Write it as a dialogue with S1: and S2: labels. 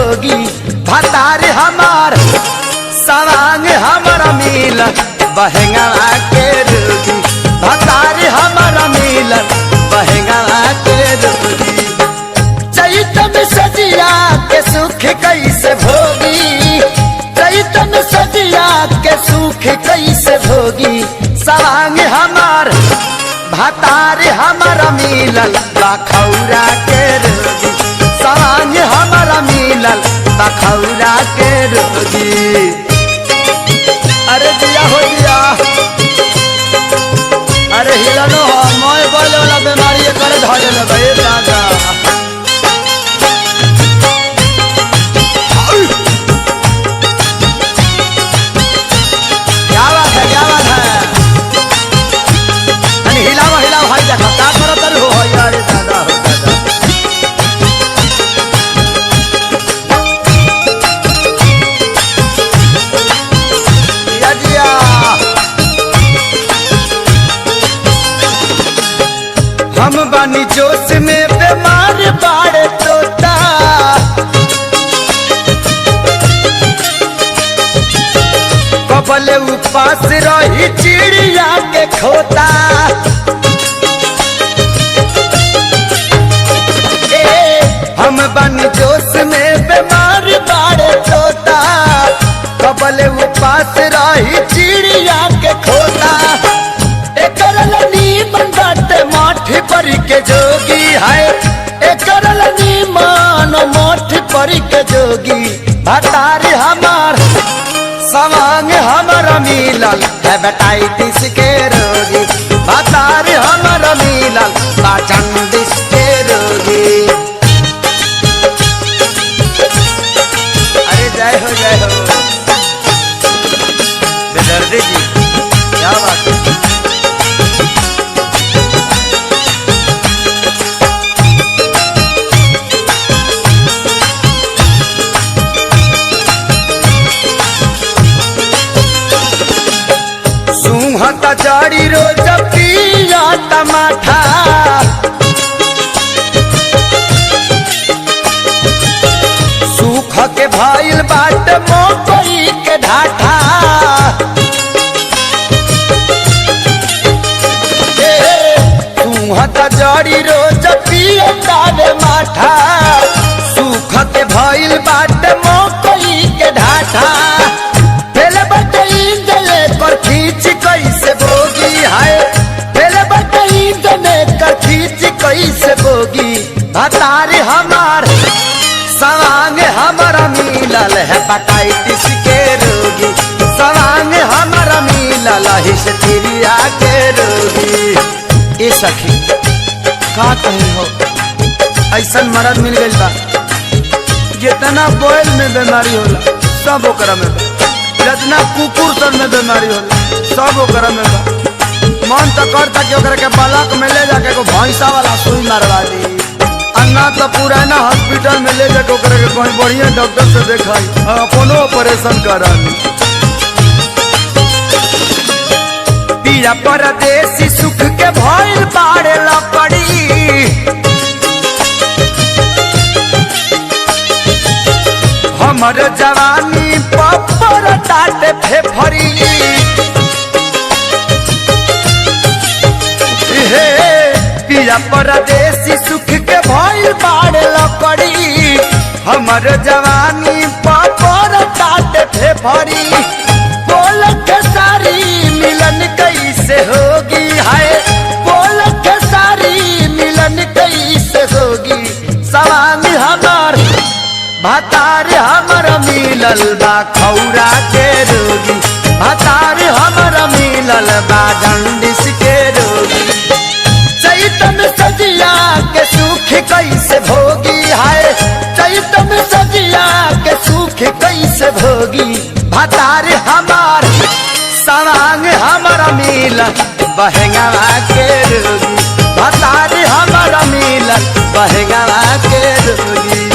S1: भोगी भतार हमार सवांग हमारा मिलन बहंगवा के रोगी भतार हमारा मिलन बहंगवा के रोगी चैत में सजिया के सुख कैसे भोगी चैत में सजिया के सुख कैसे भोगी सवांग हमार भतार हमारा मिलन बखौरा के रोगी सवांग हमारा मिलन बखौरा के रोगी। अरे दिया हो दिया अरे हिलनो हो मोय बोले वाला बीमारी कर धरे न भाई दादा क्या बात है अरे हिलावा हिलावा भाई देखा क्या करो तर हो यार दादा हो दादा हम बानी जोश में बीमार बाड़े तोता कबले उपास रही चिड़िया के खोता हम बानी जोश में बीमार बाड़े तोता कबले उपास रही चिड़िया के खोता माठी पर के जोगी है एक मान माठी पर के जोगी भतार हमार सवांग हमारा मिलन हेपेटाइटिस के रोगी भतार हमारा मिलन जॉन्डिस के रोगी। अरे जय हो बेदर्दी जी क्या बात है हता जाड़ी रोज पिया टमाठा सूख के भाईल बाट मकई के ढाठा तू हता जाड़ी रोज पिया डाले माठा सूख के भाईल बाट मकई के ढाठा खींच कैसे भोगी है पहले बताई जने कर खींच कैसे भोगी भतार हमार सवांग हमारा मिलल हेपेटाइटिस के रोगी सवांग हमारा मिलल हिस्टीरिया के रोगी। ए सखी का कहीं हो ऐसन मरद मिल गई बा जितना बोल में बीमारी होला सब ओकरा में जितना कुकुर सब में बीमारी होला सब ओकरा में बा मन तो करता कि ओकरा के बालक में ले जाके को भैंसा वाला सुई मारवा दी अन्ना तो पुराना हॉस्पिटल में ले जाके ओकरा के कोई बढ़िया डॉक्टर से देखाई अपनो ऑपरेशन करानी। पिया परदेसी सुख के भइल बाड़े लपड़ी हमर जवानी पपर टाटे फेफरी पिया परदेसी सुख के भइल बाड़े लकड़ी हमर जवानी पपर टाटे फेफरी बोल के सारी मिलन कैसे होगी है बोल के सारी मिलन कैसे होगी सवांग हमार भतार हमारा मिलल बखौरा के रोगी भतार हमारा मिलल जॉन्डिस के रोगी चैत में सजिया के सुख कैसे भोगी है चैत में सजिया के सुख कैसे भोगी भतार हमार सवांग हमारा मिलल बहंगवा के रोगी भतार हमारा मिलल बहंगवा के रोगी।